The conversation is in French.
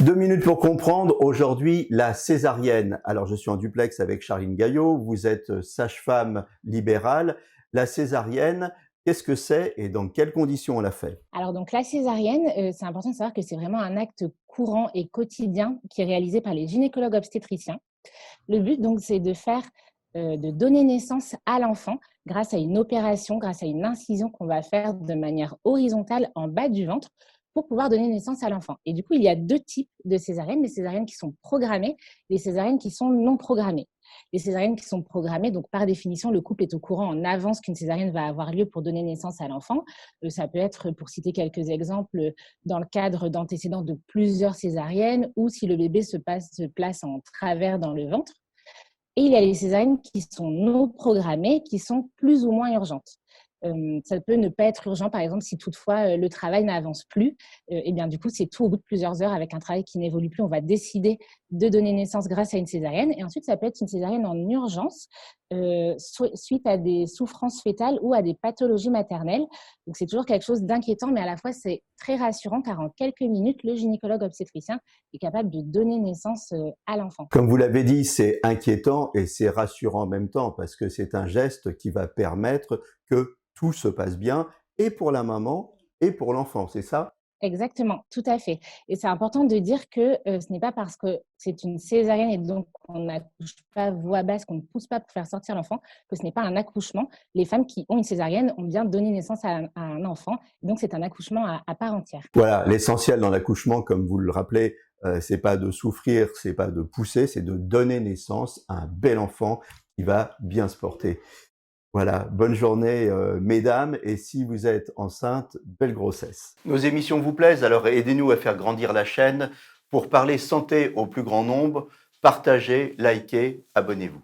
2 minutes pour comprendre. Aujourd'hui, la césarienne. Alors, je suis en duplex avec Charline Gaillot. Vous êtes sage-femme libérale. La césarienne, qu'est-ce que c'est et dans quelles conditions on la fait? Alors donc la césarienne, c'est important de savoir que c'est vraiment un acte courant et quotidien qui est réalisé par les gynécologues obstétriciens. Le but donc c'est de donner naissance à l'enfant grâce à une opération, grâce à une incision qu'on va faire de manière horizontale en bas du ventre pour pouvoir donner naissance à l'enfant. Et du coup, il y a 2 types de césariennes, les césariennes qui sont programmées, les césariennes qui sont non programmées. Les césariennes qui sont programmées, donc par définition, le couple est au courant en avance qu'une césarienne va avoir lieu pour donner naissance à l'enfant. Ça peut être, pour citer quelques exemples, dans le cadre d'antécédents de plusieurs césariennes ou si le bébé se place en travers dans le ventre. Et il y a les césariennes qui sont non programmées, qui sont plus ou moins urgentes. Ça peut ne pas être urgent, par exemple, si toutefois le travail n'avance plus. Et bien du coup, c'est tout au bout de plusieurs heures avec un travail qui n'évolue plus. On va décider de donner naissance grâce à une césarienne. Et ensuite, ça peut être une césarienne en urgence suite à des souffrances fœtales ou à des pathologies maternelles. Donc c'est toujours quelque chose d'inquiétant, mais à la fois c'est très rassurant car en quelques minutes, le gynécologue obstétricien est capable de donner naissance à l'enfant. Comme vous l'avez dit, c'est inquiétant et c'est rassurant en même temps parce que c'est un geste qui va permettre que tout se passe bien et pour la maman et pour l'enfant, c'est ça? Exactement, tout à fait. Et c'est important de dire que ce n'est pas parce que c'est une césarienne et donc on n'accouche pas voix basse, qu'on ne pousse pas pour faire sortir l'enfant, que ce n'est pas un accouchement. Les femmes qui ont une césarienne ont bien donné naissance à un enfant. Donc c'est un accouchement à part entière. Voilà, l'essentiel dans l'accouchement, comme vous le rappelez, c'est pas de souffrir, c'est pas de pousser, c'est de donner naissance à un bel enfant qui va bien se porter. Voilà, bonne journée mesdames, et si vous êtes enceinte, belle grossesse. Nos émissions vous plaisent, alors aidez-nous à faire grandir la chaîne pour parler santé au plus grand nombre. Partagez, likez, abonnez-vous.